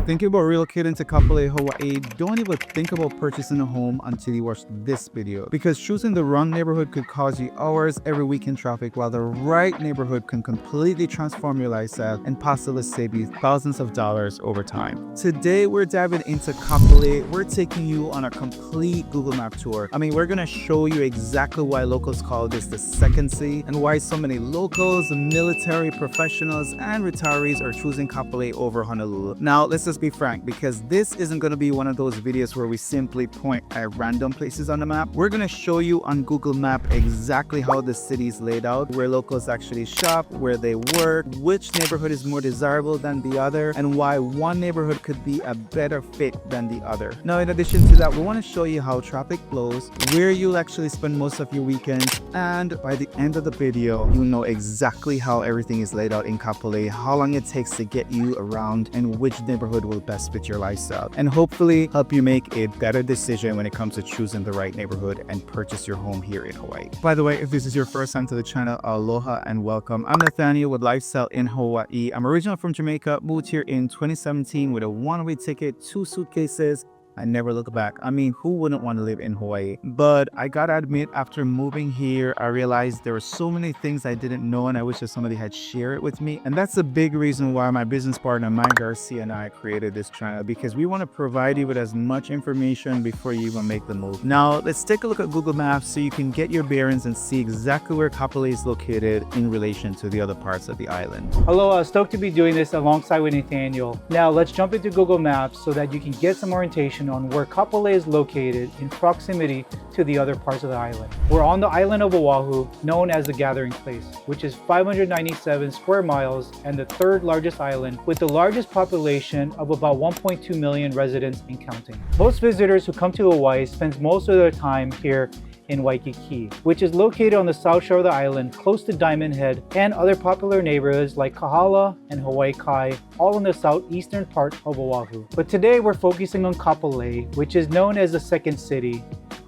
Thinking about relocating to Kapolei, Hawaii? Don't even think about purchasing a home until you watch this video, because choosing the wrong neighborhood could cause you hours every week in traffic, while the right neighborhood can completely transform your lifestyle and possibly save you thousands of dollars over time. Today we're diving into Kapolei. We're taking you on a complete Google Map tour. We're gonna show you exactly why locals call this the second city and why so many locals, military professionals, and retirees are choosing Kapolei over Honolulu. Now let's just be frank, because this isn't going to be one of those videos where we simply point at random places on the map. We're going to show you on Google Map exactly how the city is laid out, where locals actually shop, where they work, which neighborhood is more desirable than the other, and why one neighborhood could be a better fit than the other. Now, in addition to that, we want to show you how traffic flows, where you'll actually spend most of your weekends, and by the end of the video, you'll know exactly how everything is laid out in Kapolei, how long it takes to get you around, and which neighborhood will best fit your lifestyle, and hopefully help you make a better decision when it comes to choosing the right neighborhood and purchase your home here in Hawaii. By the way, if this is your first time to the channel, aloha and welcome. I'm Nathaniel with Lifestyle in Hawaii. I'm originally from Jamaica, moved here in 2017 with a one-way ticket, 2 suitcases. I never look back. Who wouldn't want to live in Hawaii? But I gotta admit, after moving here, I realized there were so many things I didn't know, and I wish that somebody had shared it with me. And that's a big reason why my business partner, Mike Garcia, and I created this channel, because we want to provide you with as much information before you even make the move. Now, let's take a look at Google Maps so you can get your bearings and see exactly where Kapolei is located in relation to the other parts of the island. Hello, stoked to be doing this alongside with Nathaniel. Now, let's jump into Google Maps so that you can get some orientation on where Kapolei is located in proximity to the other parts of the island. We're on the island of Oahu, known as the Gathering Place, which is 597 square miles and the third largest island, with the largest population of about 1.2 million residents and counting. Most visitors who come to Hawaii spend most of their time here in Waikiki, which is located on the south shore of the island, close to Diamond Head and other popular neighborhoods like Kahala and Hawaii Kai, all in the southeastern part of Oahu. But today we're focusing on Kapolei, which is known as the second city.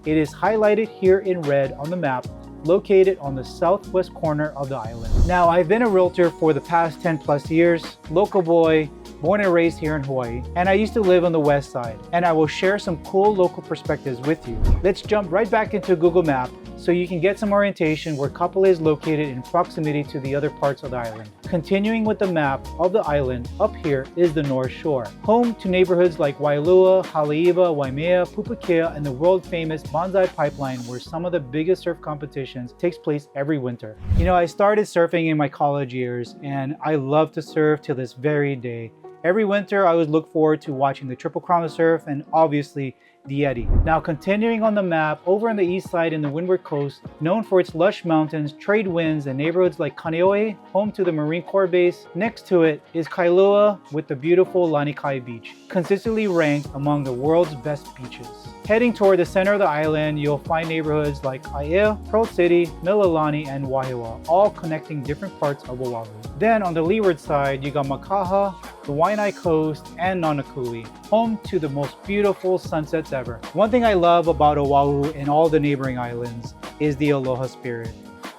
It is highlighted here in red on the map, located on the southwest corner of the island. Now, I've been a realtor for the past 10 plus years, local boy, born and raised here in Hawaii, and I used to live on the west side, and I will share some cool local perspectives with you. Let's jump right back into Google Map so you can get some orientation where Kapolei is located in proximity to the other parts of the island. Continuing with the map of the island, up here is the North Shore, home to neighborhoods like Waialua, Haleiwa, Waimea, Pupukea, and the world-famous Bonsai Pipeline, where some of the biggest surf competitions takes place every winter. I started surfing in my college years, and I love to surf till this very day. Every winter, I would look forward to watching the Triple Crown of Surf and obviously the Eddy. Now, continuing on the map, over on the east side in the Windward Coast, known for its lush mountains, trade winds, and neighborhoods like Kaneohe, home to the Marine Corps base. Next to it is Kalaeloa with the beautiful Lanikai Beach, consistently ranked among the world's best beaches. Heading toward the center of the island, you'll find neighborhoods like Aiea, Pearl City, Mililani, and Wahiawa, all connecting different parts of Oahu. Then on the leeward side, you got Makaha, the Waianae Coast, and Nanakuli, home to the most beautiful sunsets ever. One thing I love about Oahu and all the neighboring islands is the aloha spirit.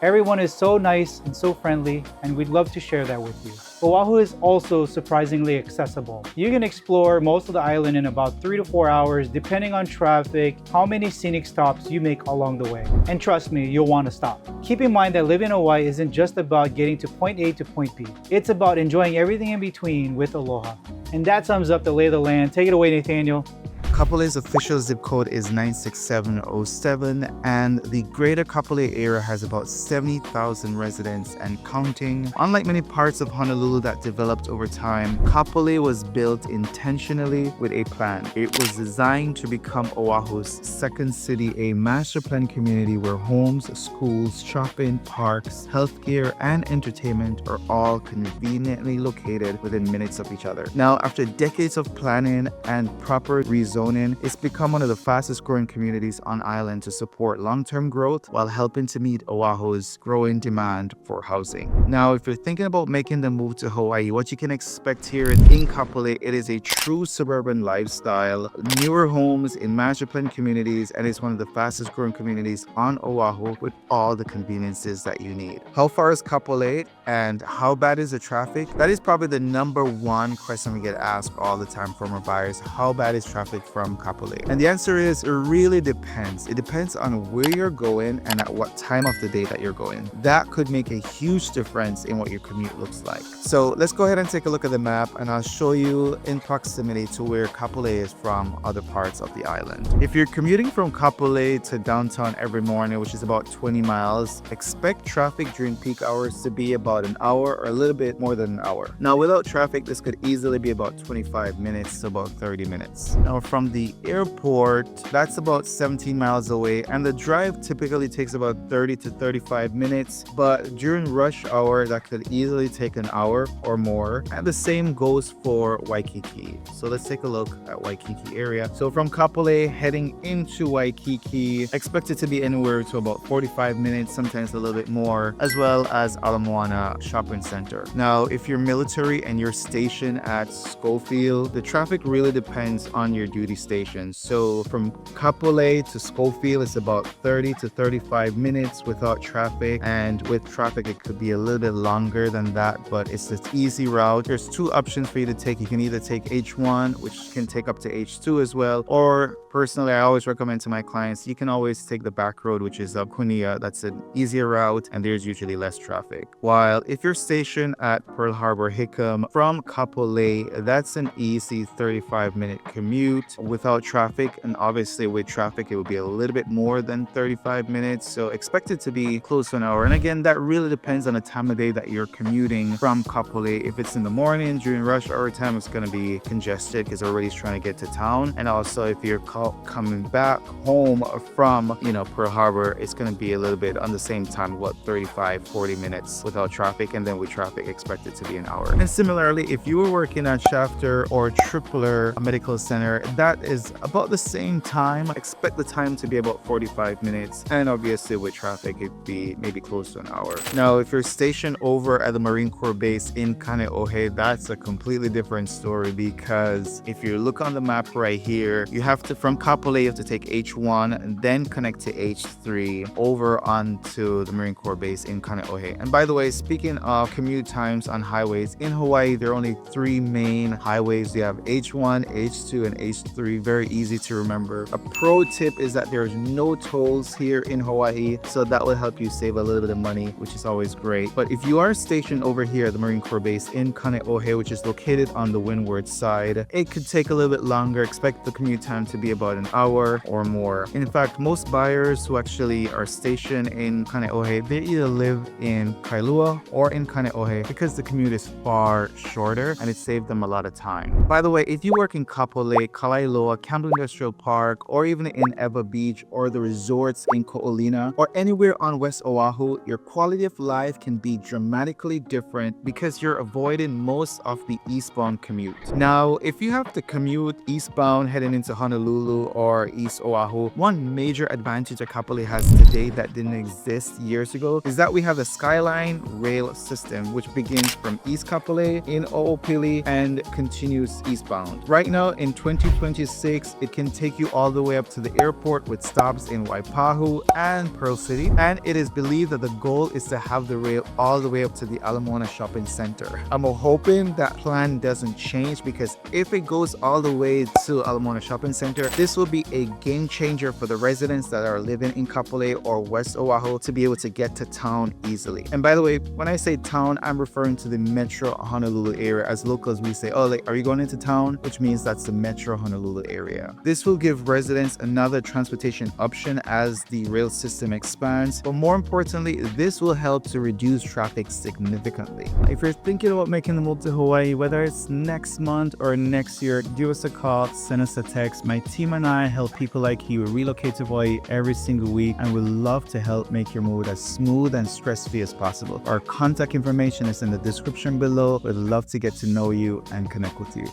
Everyone is so nice and so friendly, and we'd love to share that with you. Oahu is also surprisingly accessible. You can explore most of the island in about 3 to 4 hours, depending on traffic, how many scenic stops you make along the way. And trust me, you'll want to stop. Keep in mind that living in Hawaii isn't just about getting to point A to point B. It's about enjoying everything in between with aloha. And that sums up the lay of the land. Take it away, Nathaniel. Kapolei's official zip code is 96707, and the greater Kapolei area has about 70,000 residents and counting. Unlike many parts of Honolulu that developed over time, Kapolei was built intentionally with a plan. It was designed to become Oahu's second city, a master plan community where homes, schools, shopping, parks, healthcare, and entertainment are all conveniently located within minutes of each other. Now, after decades of planning and proper rezoning, grown in, it's become one of the fastest growing communities on island to support long-term growth while helping to meet Oahu's growing demand for housing. Now, if you're thinking about making the move to Hawaii, what you can expect here in Kapolei, it is a true suburban lifestyle, newer homes in master plan communities, and it's one of the fastest growing communities on Oahu with all the conveniences that you need. How far is Kapolei and how bad is the traffic? That is probably the number one question we get asked all the time from our buyers. How bad is traffic from Kapolei? And the answer is it really depends. It depends on where you're going and at what time of the day that you're going. That could make a huge difference in what your commute looks like. So let's go ahead and take a look at the map, and I'll show you in proximity to where Kapolei is from other parts of the island. If you're commuting from Kapolei to downtown every morning, which is about 20 miles, expect traffic during peak hours to be about an hour or a little bit more than an hour. Now, without traffic, this could easily be about 25 minutes to about 30 minutes. Now, from the airport, that's about 17 miles away, and the drive typically takes about 30 to 35 minutes, but during rush hour, that could easily take an hour or more, and the same goes for Waikiki. So let's take a look at Waikiki area. So from Kapolei heading into Waikiki, expect it to be anywhere to about 45 minutes, sometimes a little bit more, as well as Ala Moana Shopping Center. Now, if you're military and you're stationed at Schofield, the traffic really depends on your duty station. So from Kapolei to Schofield, it's about 30 to 35 minutes without traffic, and with traffic, it could be a little bit longer than that, but it's an easy route. There's two options for you to take. You can either take H1, which can take up to H2 as well, or personally, I always recommend to my clients, you can always take the back road, which is up Kunia. That's an easier route, and there's usually less traffic. While if you're stationed at Pearl Harbor Hickam from Kapolei, that's an easy 35-minute commute without traffic, and obviously with traffic, it would be a little bit more than 35 minutes, so expect it to be close to an hour. And again, that really depends on the time of day that you're commuting from Kapolei. If it's in the morning during rush hour time, it's going to be congested because everybody's trying to get to town. And also, if you're coming back home from Pearl Harbor, it's going to be a little bit on the same time, about 35-40 minutes without traffic, and then with traffic, expect it to be an hour. And similarly, if you were working at Shafter or Tripler Medical Center, that is about the same time. Expect the time to be about 45 minutes, and obviously with traffic, it'd be maybe close to an hour. Now, if you're stationed over at the Marine Corps base in Kaneohe, that's a completely different story, because if you look on the map right here, you have to, from Kapolei, you have to take H1 and then connect to H3 over onto the Marine Corps base in Kaneohe. And by the way, speaking of commute times on highways, in Hawaii, there are only three main highways. You have H1, H2, and H3. Very easy to remember. A pro tip is that there's no tolls here in Hawaii, so that will help you save a little bit of money, which is always great. But if you are stationed over here at the Marine Corps base in Kaneohe, which is located on the windward side, it could take a little bit longer. Expect the commute time to be about an hour or more. In fact, most buyers who actually are stationed in Kaneohe, they either live in Kailua or in Kaneohe because the commute is far shorter and it saved them a lot of time. By the way, if you work in Kapolei, Kalaeloa, Campbell Industrial Park, or even in Ewa Beach or the resorts in Olina or anywhere on West Oahu, your quality of life can be dramatically different because you're avoiding most of the eastbound commute. Now, if you have to commute eastbound heading into Honolulu or East Oahu, one major advantage that Kapolei has today that didn't exist years ago is that we have the Skyline rail system, which begins from East Kapolei in Ho'opili and continues eastbound. Right now in 2026, it can take you all the way up to the airport with stops in Waipahu and Pearl City, and it is believed that the goal is to have the rail all the way up to the Ala Moana Shopping Center. I'm hoping that plan doesn't change, because if it goes all the way to Ala Moana Shopping Center, this will be a game changer for the residents that are living in Kapolei or West Oahu to be able to get to town easily. And by the way, when I say town, I'm referring to the Metro Honolulu area. As locals, we say, oh, like, are you going into town? Which means that's the Metro Honolulu area. This will give residents another transportation option as the rail system expands, but more importantly, this will help to reduce traffic significantly. If you're thinking about making the move to Hawaii, whether it's next month or next year, give us a call, send us a text. My team and I help people like you relocate to Hawaii every single week, and we'd love to help make your move as smooth and stress-free as possible. Our contact information is in the description below. We'd love to get to know you and connect with you.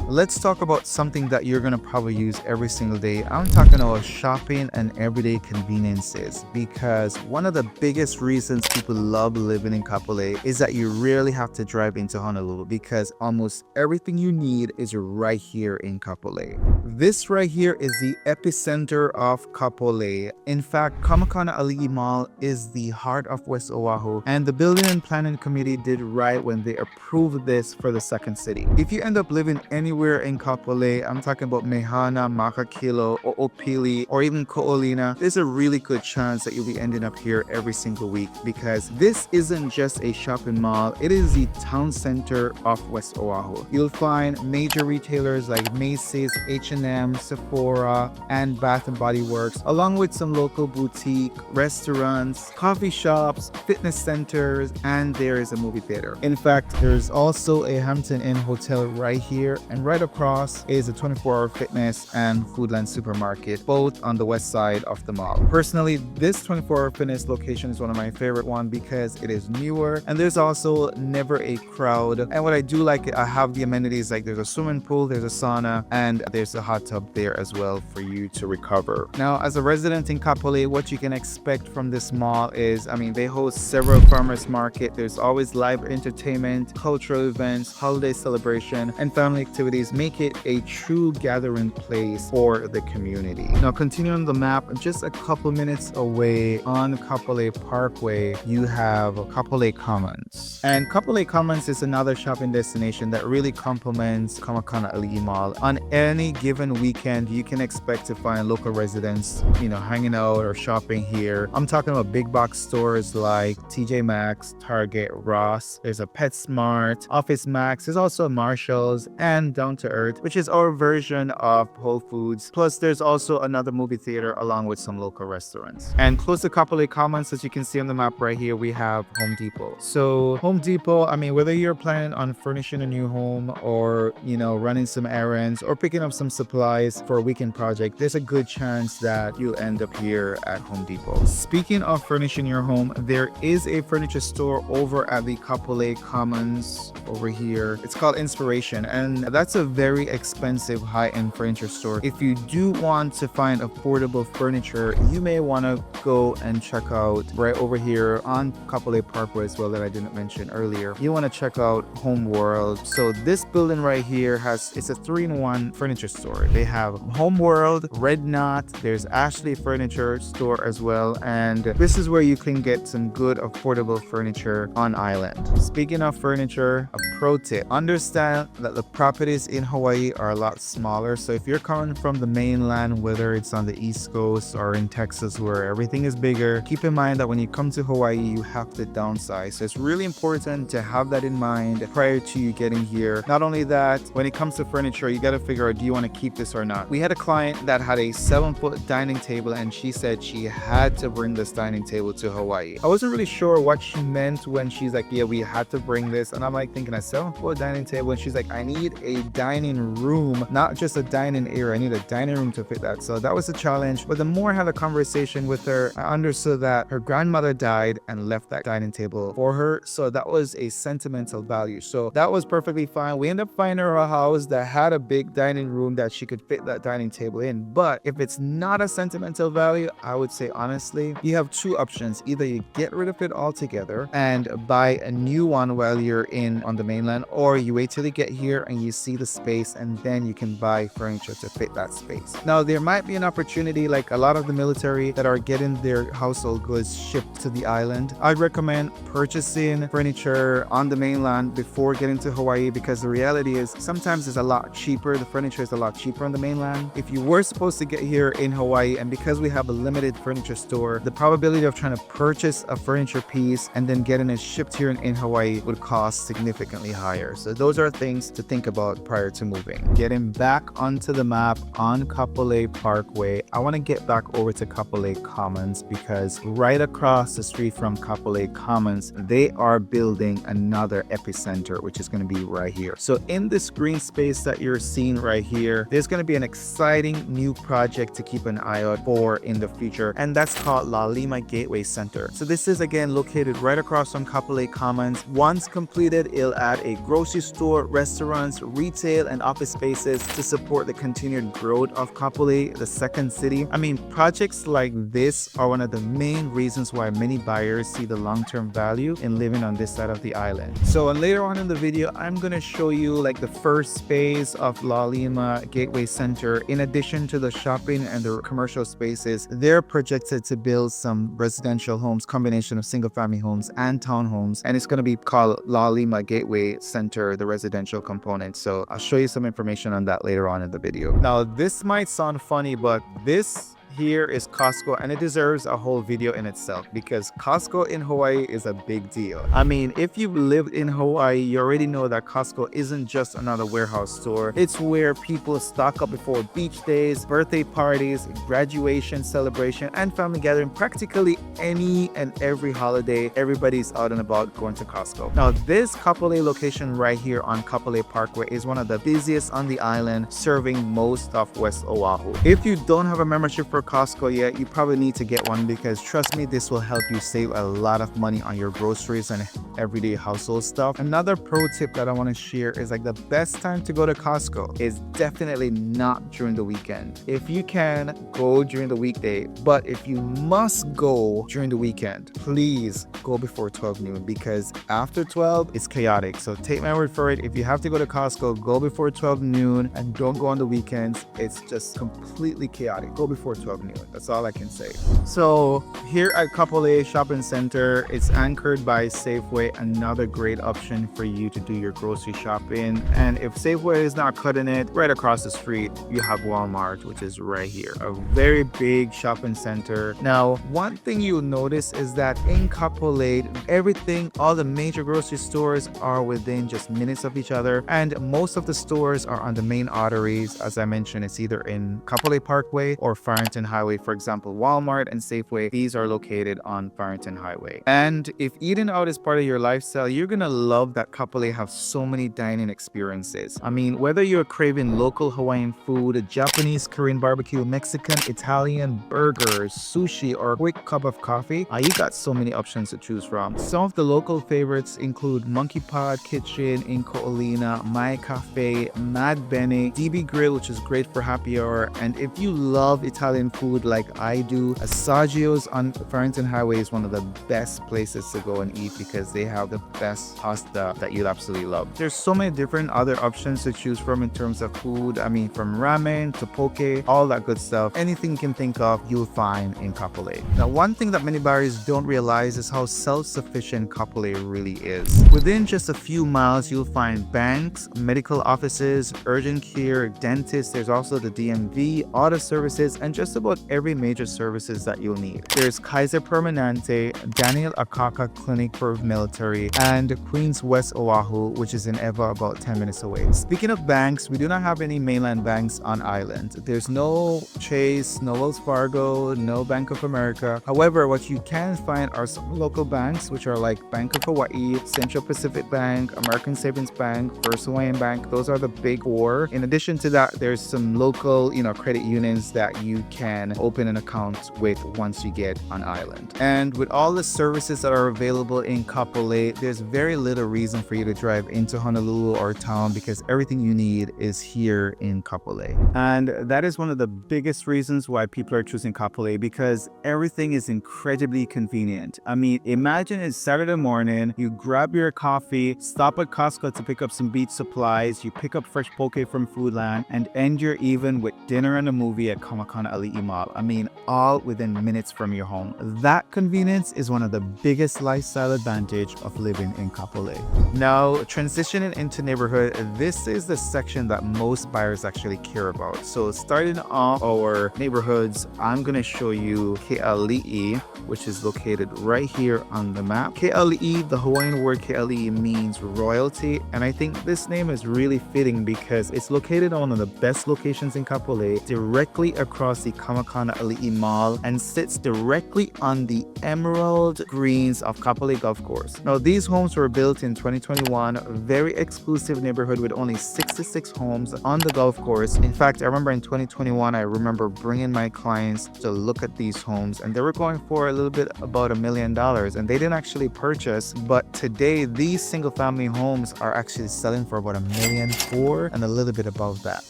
Let's talk about something that you're going gonna probably use every single day. I'm talking about shopping and everyday conveniences, because one of the biggest reasons people love living in Kapolei is that you rarely have to drive into Honolulu, because almost everything you need is right here in Kapolei. This right here is the epicenter of Kapolei. In fact, Kamakana Ali'i Mall is the heart of West Oahu, and the Building and Planning Committee did right when they approved this for the second city. If you end up living anywhere in Kapolei, I'm talking about Mehana, Makakilo, O'Opili, or even Ko'olina, there's a really good chance that you'll be ending up here every single week, because this isn't just a shopping mall, it is the town center of West Oahu. You'll find major retailers like Macy's, H&M, Sephora, and Bath & Body Works, along with some local boutique, restaurants, coffee shops, fitness centers, and there is a movie theater. In fact, there's also a Hampton Inn hotel right here, and right across is a 24-hour fitness and Foodland supermarket, both on the west side of the mall. Personally, this 24-hour fitness location is one of my favorite ones because it is newer, and there's also never a crowd. And what I do like, I have the amenities like there's a swimming pool, there's a sauna, and there's a hot tub there as well for you to recover. Now, as a resident in Kapolei, what you can expect from this mall is, they host several farmers market. There's always live entertainment, cultural events, holiday celebration, and family activities make it a true gathering place for the community. Now, continuing the map, just a couple minutes away on Kapolei Parkway, you have Kapolei Commons. And Kapolei Commons is another shopping destination that really complements Kamakana Ali'i Mall. On any given weekend, you can expect to find local residents, hanging out or shopping here. I'm talking about big box stores like TJ Maxx, Target, Ross. There's a PetSmart, Office Max. There's also Marshalls and Down to Earth, which is our version of Whole Foods. Plus, there's also another movie theater along with some local restaurants. And close to Kapolei Commons, as you can see on the map right here, we have Home Depot. So Home Depot, whether you're planning on furnishing a new home or, running some errands or picking up some supplies for a weekend project, there's a good chance that you'll end up here at Home Depot. Speaking of furnishing your home, there is a furniture store over at the Kapolei Commons over here. It's called Inspiration, and that's a very expensive high-end furniture store. If you do want to find affordable furniture, you may want to go and check out right over here on Kapolei Parkway as well that I didn't mention earlier. You want to check out Home World. So this building right here it's a 3-in-1 furniture store. They have Home World, Red Knot, there's Ashley Furniture Store as well, and this is where you can get some good affordable furniture on island. Speaking of furniture, a pro tip: understand that the properties in Hawaii are a lot smaller. So if you're coming from the mainland, whether it's on the East Coast or in Texas where everything is bigger, keep in mind that when you come to Hawaii, you have to downsize. So it's really important to have that in mind prior to you getting here. Not only that, when it comes to furniture, you got to figure out, do you want to keep this or not? We had a client that had a 7-foot dining table, and she said she had to bring this dining table to Hawaii. I wasn't really sure what she meant when she's like, yeah, we had to bring this. And I'm like thinking a 7-foot dining table, and she's like, I need a dining room, not just a dining area. I need a dining room to fit that. So that was a challenge. But the more I had a conversation with her, I understood that her grandmother died and left that dining table for her. So that was a sentimental value. So that was perfectly fine. We ended up finding her a house that had a big dining room that she could fit that dining table in. But if it's not a sentimental value, I would say honestly, you have two options. Either you get rid of it altogether and buy a new one while you're in on the mainland, or you wait till you get here and you see the space and then you can buy furniture to fit that space. Now, there might be an opportunity, like a lot of the military that are getting their household goods shipped to the island. I'd recommend purchasing furniture on the mainland before getting to Hawaii, because the reality is sometimes it's a lot cheaper. The furniture is a lot cheaper on the mainland. If you were supposed to get here in Hawaii, and because we have a limited furniture store, the probability of trying to purchase a furniture piece and then getting it shipped here in Hawaii would cost significantly higher. So those are things to think about prior to moving. Getting back onto the map on Kapolei Parkway, I want to get back over to Kapolei Commons, because right across the street from Kapolei Commons, they are building another epicenter, which is going to be right here. So in this green space that you're seeing right here, there's going to be an exciting new project to keep an eye out for in the future, and that's called La Lima Gateway Center. So this is again located right across from Kapolei Commons. Once completed, it'll add a grocery store, restaurants, retail, and office spaces to support the continued growth of Kapolei, the second city. I mean, projects like this are one of the main reasons why many buyers see the long-term value in living on this side of the island. So later on in the video, I'm gonna show you like the first phase of Olina Gateway Center. In addition to the shopping and the commercial spaces, they're projected to build some residential homes, combination of single-family homes and townhomes, and it's gonna be called Olina Gateway Center, the residential component. So I'll show you some information on that later on in the video. Now, this might sound funny, but this here is Costco, and it deserves a whole video in itself because Costco in Hawaii is a big deal. I mean, if you've lived in Hawaii, you already know that Costco isn't just another warehouse store. It's where people stock up before beach days, birthday parties, graduation celebration, and family gathering. Practically any and every holiday, everybody's out and about going to Costco. Now, this Kapolei location right here on Kapolei Parkway is one of the busiest on the island, serving most of West Oahu. If you don't have a membership for Costco yet, you probably need to get one because trust me, this will help you save a lot of money on your groceries and everyday household stuff. Another pro tip that I want to share is like the best time to go to Costco is definitely not during the weekend. If you can, go during the weekday, but if you must go during the weekend, please go before 12 noon because after 12 it's chaotic. So take my word for it. If you have to go to Costco, go before 12 noon and don't go on the weekends. It's just completely chaotic. Go before 12 noon. That's all I can say. So here at Kapolei Shopping Center, it's anchored by Safeway, another great option for you to do your grocery shopping. And if Safeway is not cutting it, right across the street, you have Walmart, which is right here. A very big shopping center. Now, one thing you'll notice is that in Kapolei, everything, all the major grocery stores are within just minutes of each other. And most of the stores are on the main arteries. As I mentioned, it's either in Kapolei Parkway or Farrington Highway. For example, Walmart and Safeway, these are located on Farrington Highway. And if eating out is part of your lifestyle, you're gonna love that Kapolei have so many dining experiences. I mean, whether you're craving local Hawaiian food, Japanese, Korean barbecue, Mexican, Italian, burgers, sushi, or a quick cup of coffee, you got so many options to choose from. Some of the local favorites include Monkey Pod Kitchen in Olina, My Cafe, Mad Bene, DB Grill, which is great for happy hour. And if you love Italian food like I do, Assaggio's on Farrington Highway is one of the best places to go and eat because they have the best pasta that you'll absolutely love. There's so many different other options to choose from in terms of food. I mean, from ramen to poke, all that good stuff. Anything you can think of, you'll find in Kapolei. Now, one thing that many buyers don't realize is how self-sufficient Kapolei really is. Within just a few miles, you'll find banks, medical offices, urgent care, dentists. There's also the DMV, auto services, and just about every major services that you'll need. There's Kaiser Permanente, Daniel Akaka Clinic for Military, and Queens West Oahu, which is in Eva, about 10 minutes away. Speaking of banks, we do not have any mainland banks on island. There's no Chase, no Wells Fargo, no Bank of America. However, what you can find are some local banks, which are like Bank of Hawaii, Central Pacific Bank, American Savings Bank, First Hawaiian Bank. Those are the big four. In addition to that, there's some local, credit unions that you can open an account with once you get on island. And with all the services that are available in Kapolei, there's very little reason for you to drive into Honolulu or town because everything you need is here in Kapolei. And that is one of the biggest reasons why people are choosing Kapolei because everything is incredibly convenient. I mean, imagine it's Saturday morning, you grab your coffee, stop at Costco to pick up some beach supplies, you pick up fresh poke from Foodland, and end your even with dinner and a movie at Kamakana Ali'i Mall. I mean, all within minutes from your home. That convenience is one of the biggest lifestyle advantage of living in Kapolei. Now, transitioning into neighborhood, this is the section that most buyers actually care about. So starting off our neighborhoods, I'm gonna show you Keali'i, which is located right here on the map. Keali'i, the Hawaiian word Keali'i means royalty, and I think this name is really fitting because it's located on one of the best locations in Kapolei, directly across the Kamakana Ali'i Mall, and sits directly on the emerald greens of Kapolei Golf Course. homes. Now, these homes were built in 2021, a very exclusive neighborhood with only 66 homes on the golf course. In fact, I remember in 2021, I remember bringing my clients to look at these homes, and they were going for a little bit about $1 million, and they didn't actually purchase. But today, these single-family homes are actually selling for about $1.4 million and a little bit above that.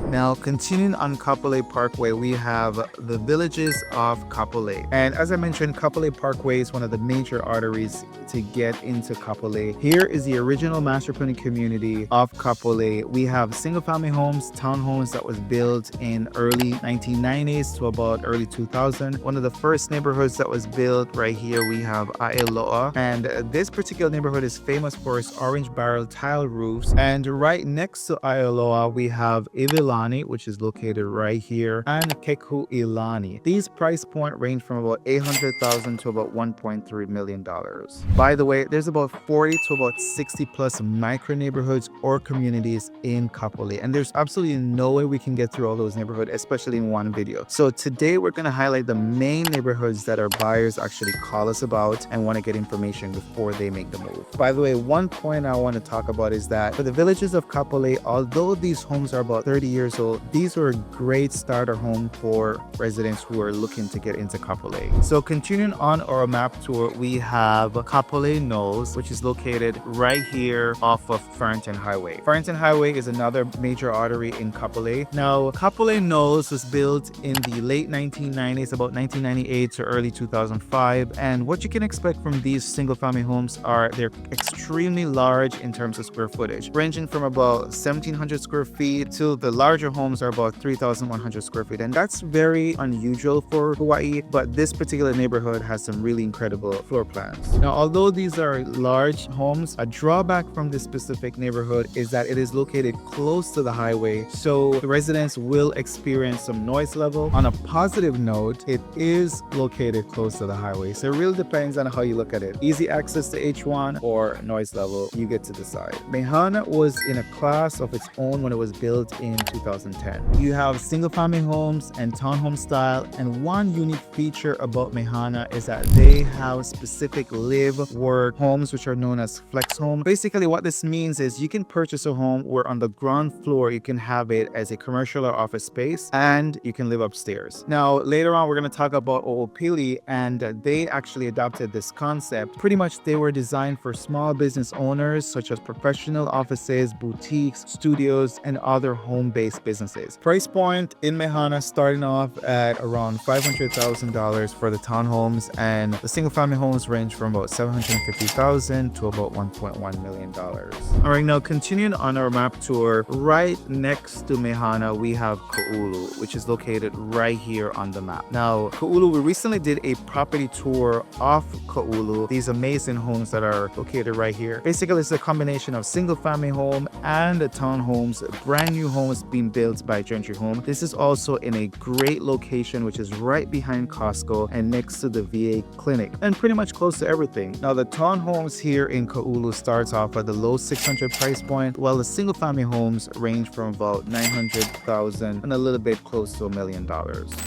Now, continuing on Kapolei Parkway, we have the villages of Kapolei. And as I mentioned, Kapolei Parkway is one of the major arteries to get into Kapolei. Here is the original master planning community of Kapolei. We have single-family homes, townhomes that was built in early 1990s to about early 2000. One of the first neighborhoods that was built right here, we have Kalaeloa. And this particular neighborhood is famous for its orange barrel tile roofs. And right next to Kalaeloa, we have Ivilani, which is located right here, and Kekuilani. These price point range from about $800,000 to about $1.3 million. By the way, there's about 40 to about 60 plus micro neighborhoods or communities in Kapolei, and there's absolutely no way we can get through all those neighborhoods, especially in one video. So today we're going to highlight the main neighborhoods that our buyers actually call us about and want to get information before they make the move. By the way, one point I want to talk about is that for the villages of Kapolei, although these homes are about 30 years old, these are a great starter home for residents who are looking to get into Kapolei. So continuing on our map tour, we have Kapolei Knolls, which is located right here off of Farrington Highway. Farrington Highway is another major artery in Kapolei. Now, Kapolei Knolls was built in the late 1990s, about 1998 to early 2005. And what you can expect from these single-family homes are they're extremely large in terms of square footage, ranging from about 1,700 square feet to the larger homes are about 3,100 square feet. And that's very unusual for Hawaii, but this particular neighborhood has some really incredible floor plans. Now, although these are large homes, a drawback from this specific neighborhood is that it is located close to the highway, so the residents will experience some noise level. On a positive note, it is located close to the highway, so it really depends on how you look at it. Easy access to H1 or noise level, you get to decide. Mehana was in a class of its own when it was built in 2010. You have single-family homes and townhome style, and one unique feature about Mehana is that they have specific live work homes, which are known as flex home. Basically, what this means is you can purchase a home where on the ground floor you can have it as a commercial or office space, and you can live upstairs. Now, later on, we're going to talk about Ho'opili, and they actually adopted this concept. Pretty much, they were designed for small business owners, such as professional offices, boutiques, studios, and other home-based businesses. Price point in Mehana starting off at around $500,000 for the townhomes, and the single-family homes range from about $750,000 to about $1.1 million. All right, now continuing on our map tour, right next to Mehana, we have Kaulu, which is located right here on the map. Now, Kaulu, we recently did a property tour of Kaulu, these amazing homes that are located right here. Basically, it's a combination of single-family home and townhomes, brand new homes being built by Gentry Home. This is also in a great location, which is right behind Costco and next to the VA clinic, and pretty much close to everything. Now, the townhomes here in Kaulu starts off at the low 600 price point, while the single-family homes range from about 900,000 and a little bit close to $1 million.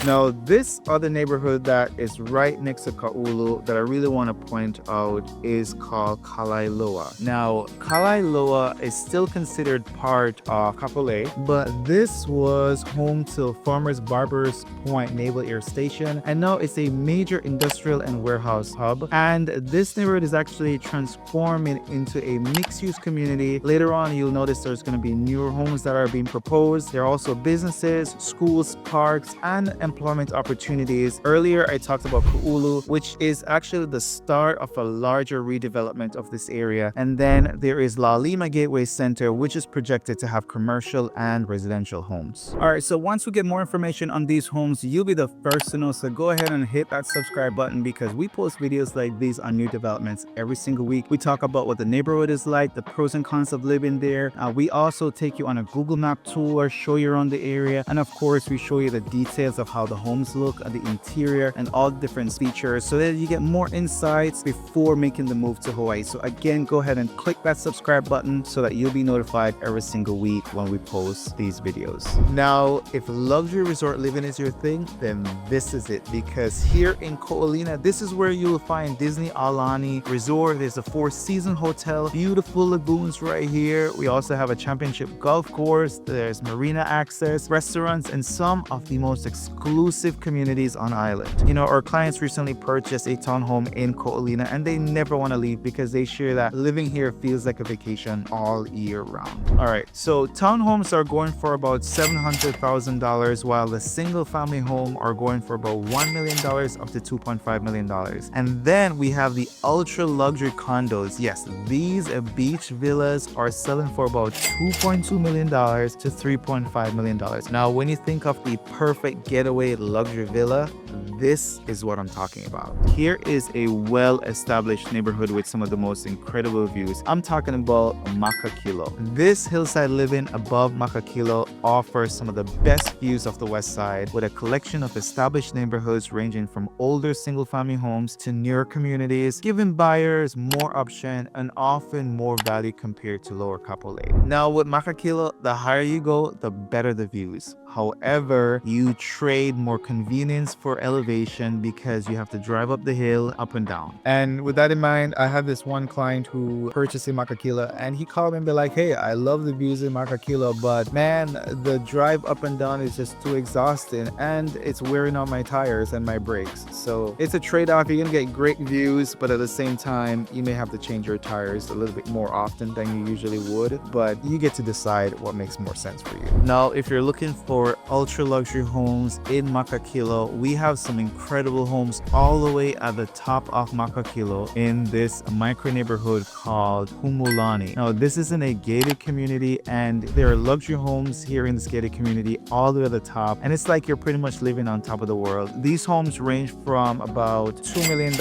Now, this other neighborhood that is right next to Kaulu that I really want to point out is called Kalaeloa. Now, Kalaeloa is still considered part of Kapolei, but this was home to Farmers Barbers Point Naval Air Station, and now it's a major industrial and warehouse hub. And this neighborhood is actually transforming into a mixed-use community. Later on, you'll notice there's going to be newer homes that are being proposed. There are also businesses, schools, parks, and employment opportunities. Earlier, I talked about Kaulu, which is actually the start of a larger redevelopment of this area. And then there is La Lima Gateway Center, which is projected to have commercial and residential homes. All right, so once we get more information on these homes, you'll be the first to know. So go ahead and hit that subscribe button, because we post videos like these on new developments every single week. We talk about what the neighborhood is like, the pros and cons of living there. We also take you on a Google Map tour, show you around the area, and of course, we show you the details of how the homes look at the interior and all the different features, so that you get more insights before making the move to Hawaii. So again, go ahead and click that subscribe button so that you'll be notified every single week when we post these videos. Now, if luxury resort living is your thing, then this is it, because here in Ko'olina, this is where you'll find Disney Aulani Resort door, there's a Four Seasons Hotel, beautiful lagoons right here. We also have a championship golf course. There's marina access, restaurants, and some of the most exclusive communities on island. You know, our clients recently purchased a townhome in Olina, and they never want to leave because they share that living here feels like a vacation all year round. All right, so townhomes are going for about $700,000, while the single family home are going for about $1 million up to $2.5 million. And then we have the ultra luxury condos. Yes, these beach villas are selling for about $2.2 million to $3.5 million. Now, when you think of the perfect getaway luxury villa, this is what I'm talking about. Here is a well-established neighborhood with some of the most incredible views. I'm talking about Makakilo. This hillside living above Makakilo offers some of the best views of the west side, with a collection of established neighborhoods ranging from older single-family homes to newer communities, giving buyers more option and often more value compared to lower Kapolei. Now with Makakilo, the higher you go, the better the views. However, you trade more convenience for elevation because you have to drive up the hill, up and down. And with that in mind, I have this one client who purchased in Makakilo, and he called me and be like, hey, I love the views in Makakilo, but man, the drive up and down is just too exhausting and it's wearing on my tires and my brakes. So it's a trade-off. You're gonna get great views, but at the same time, you may have to change your tires a little bit more often than you usually would, but you get to decide what makes more sense for you. Now, if you're looking for ultra luxury homes in Makakilo, we have some incredible homes all the way at the top of Makakilo in this micro neighborhood called Humulani. Now, this isn't a gated community, and there are luxury homes here in this gated community all the way at the top, and it's like you're pretty much living on top of the world. These homes range from about $2 million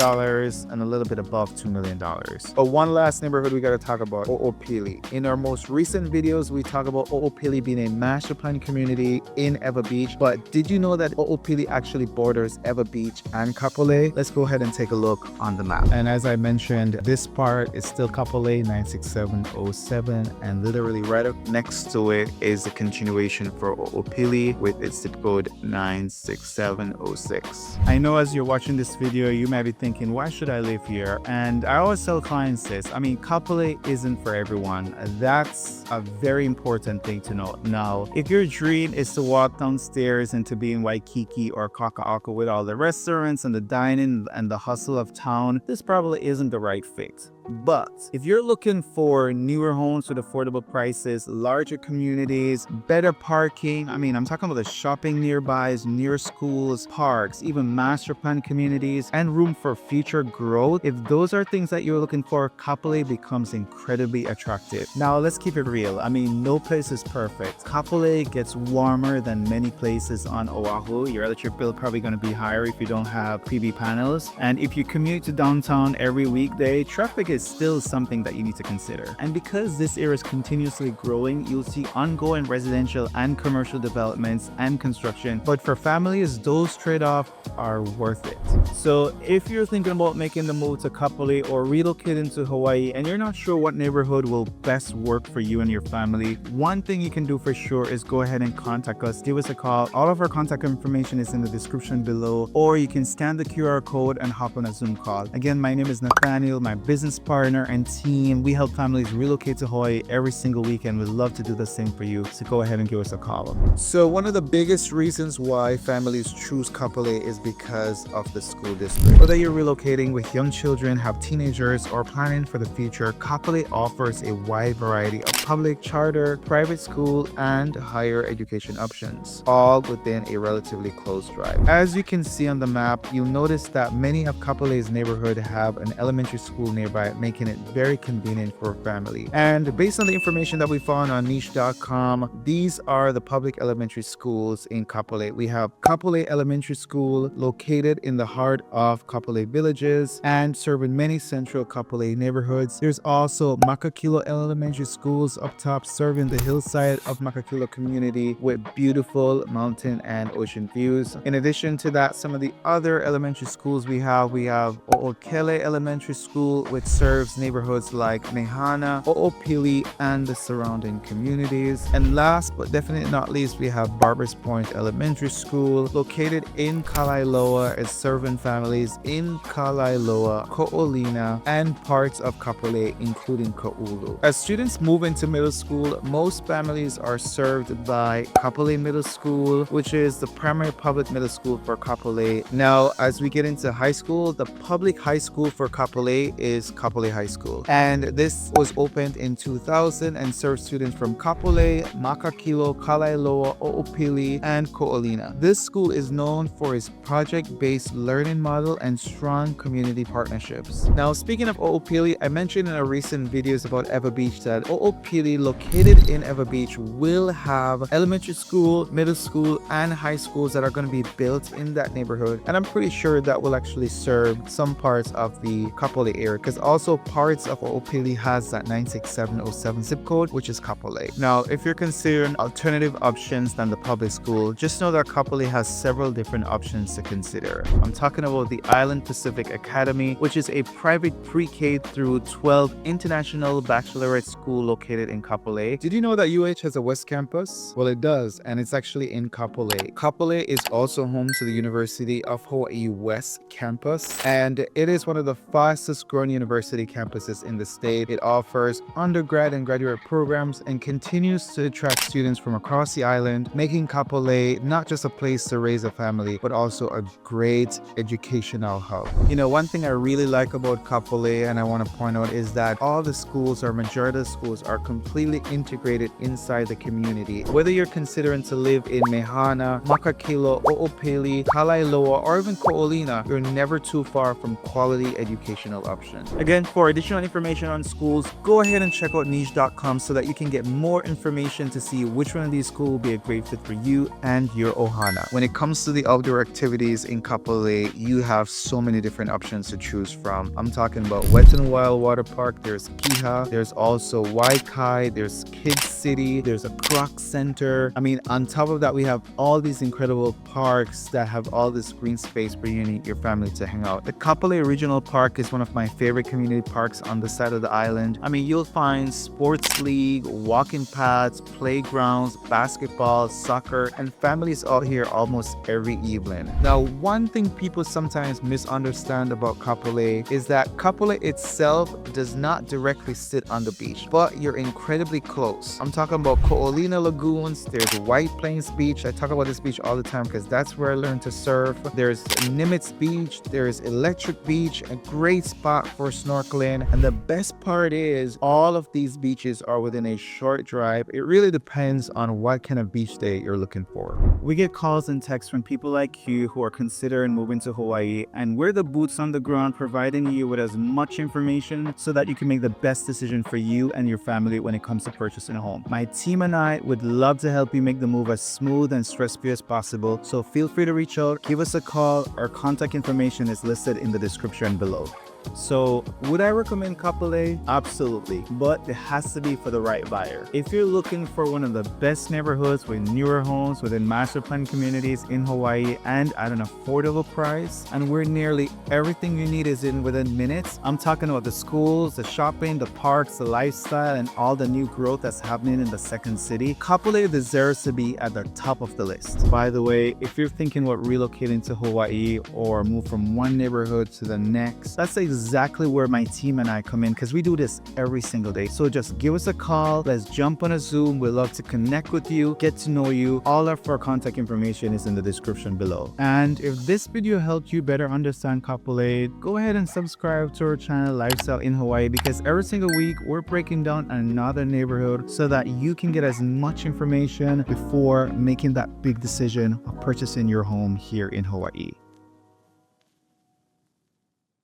and a little bit above $2 million. But one last neighborhood we got to talk about, O'Opili. In our most recent videos, we talk about O'Opili being a master plan community in Ewa Beach, but did you know that O'Opili actually borders Ewa Beach and Kapolei? Let's go ahead and take a look on the map. And as I mentioned, this part is still Kapolei 96707, and literally right up next to it is the continuation for O'Opili with its zip code 96706. I know as you're watching this video, you might be thinking, why should I live here? And I always tell clients this, I mean, Kapolei isn't for everyone. That's a very important thing to know. Now, if your dream is to walk downstairs and to be in Waikiki or Kaka'ako with all the restaurants and the dining and the hustle of town, this probably isn't the right fit. But if you're looking for newer homes with affordable prices, larger communities, better parking, I mean, I'm talking about the shopping nearby, near schools, parks, even master plan communities, and room for future growth, if those are things that you're looking for, Kapolei becomes incredibly attractive. Now, let's keep it real. I mean, no place is perfect. Kapolei gets warmer than many places on Oahu. Your electric bill probably going to be higher if you don't have PV panels. And if you commute to downtown every weekday, traffic is still something that you need to consider. And because this area is continuously growing, you'll see ongoing residential and commercial developments and construction. But for families, those trade-offs are worth it. So if you're thinking about making the move to Kapolei or relocating to Hawaii and you're not sure what neighborhood will best work for you and your family, one thing you can do for sure is go ahead and contact us. Give us a call. All of our contact information is in the description below, or you can scan the QR code and hop on a Zoom call. Again, my name is Nathaniel, my business partner and team. We help families relocate to Hawaii every single weekend. We'd love to do the same for you, so go ahead and give us a call. So one of the biggest reasons why families choose Kapolei is because of the school district. Whether you're relocating with young children, have teenagers, or planning for the future, Kapolei offers a wide variety of public, charter, private school, and higher education options, all within a relatively close drive. As you can see on the map, you'll notice that many of Kapolei's neighborhood have an elementary school nearby, making it very convenient for a family. And based on the information that we found on niche.com, these are the public elementary schools in Kapolei. We have Kapolei Elementary School, located in the heart of Kapolei villages and serving many central Kapolei neighborhoods. There's also Makakilo Elementary Schools up top, serving the hillside of Makakilo community with beautiful mountain and ocean views. In addition to that, some of the other elementary schools we have O'Okele Elementary School, which serves neighborhoods like Mehana, O'Opili, and the surrounding communities. And last but definitely not least, we have Barbers Point Elementary School, located in Kalaeloa Kalaeloa is serving families in Kalaeloa, Olina, and parts of Kapolei, including Kaulu. As students move into middle school, most families are served by Kapolei Middle School, which is the primary public middle school for Kapolei. Now, as we get into high school, the public high school for Kapolei is Kapolei High School. And this was opened in 2000 and serves students from Kapolei, Makakilo, Kalaeloa, Ho'opili, and Ko'olina. This school is known for its project-based learning model and strong community partnerships. Now, speaking of Ho'opili, I mentioned in a recent videos about Ewa Beach that Ho'opili, located in Ewa Beach, will have elementary school, middle school, and high schools that are going to be built in that neighborhood. And I'm pretty sure that will actually serve some parts of the Kapolei area, because also parts of Ho'opili has that 96707 zip code, which is Kapolei. Now, if you're considering alternative options than the public school, just know that Kapolei has several different options to consider. I'm talking about the Island Pacific Academy, which is a private pre-K through 12 international baccalaureate school located in Kapolei. Did you know that UH has a West Campus? Well, it does, and it's actually in Kapolei. Kapolei is also home to the University of Hawaii West Campus, and it is one of the fastest growing university campuses in the state. It offers undergrad and graduate programs and continues to attract students from across the island, making Kapolei not just a place to raise a family, but also a great educational hub. You know, one thing I really like about Kapolei, and I want to point out, is that all the schools, or majority of the schools, are completely integrated inside the community. Whether you're considering to live in Mehana, Makakilo, Ho'opili, Kalaeloa, or even Ko'olina, you're never too far from quality educational options. Again, for additional information on schools, go ahead and check out niche.com so that you can get more information to see which one of these schools will be a great fit for you and your ohana. When it comes to the outdoor activities in Kapolei, you have so many different options to choose from. I'm talking about Wet n Wild Water Park, there's Kiha, there's also Waikiki, there's Kids City, there's a Croc Center. I mean, on top of that, we have all these incredible parks that have all this green space for you and your family to hang out. The Kapolei Regional Park is one of my favorite community parks on the side of the island. I mean, you'll find sports league, walking paths, playgrounds, basketball, soccer, and families out here almost every evening. Now, one thing people sometimes misunderstand about Kapolei is that Kapolei itself does not directly sit on the beach, but you're incredibly close. I'm talking about Olina Lagoons, there's White Plains Beach. I talk about this beach all the time because that's where I learned to surf. There's Nimitz Beach, there's Electric Beach, a great spot for snorkeling. And the best part is all of these beaches are within a short drive. It really depends on what kind of beach day you're looking for. We get calls and texts from people like you who are considering moving to Hawaii, and we're the boots on the ground providing you with as much information so that you can make the best decision for you and your family when it comes to purchasing a home. My team and I would love to help you make the move as smooth and stress-free as possible, so feel free to reach out, give us a call. Our contact information is listed in the description below. So, would I recommend Kapolei? Absolutely, but it has to be for the right buyer. If you're looking for one of the best neighborhoods with newer homes within master plan communities in Hawaii and at an affordable price, and where nearly everything you need is in within minutes, I'm talking about the schools, the shopping, the parks, the lifestyle, and all the new growth that's happening in the second city, Kapolei deserves to be at the top of the list. By the way, if you're thinking about relocating to Hawaii or move from one neighborhood to the next, that's exactly where my team and I come in, because we do this every single day. So just give us a call, let's jump on a Zoom. We'd love to connect with you, get to know you. All of our contact information is in the description below. And if this video helped you better understand Kapolei, go ahead and subscribe to our channel Lifestyle in Hawaii, because every single week we're breaking down another neighborhood so that you can get as much information before making that big decision of purchasing your home here in Hawaii.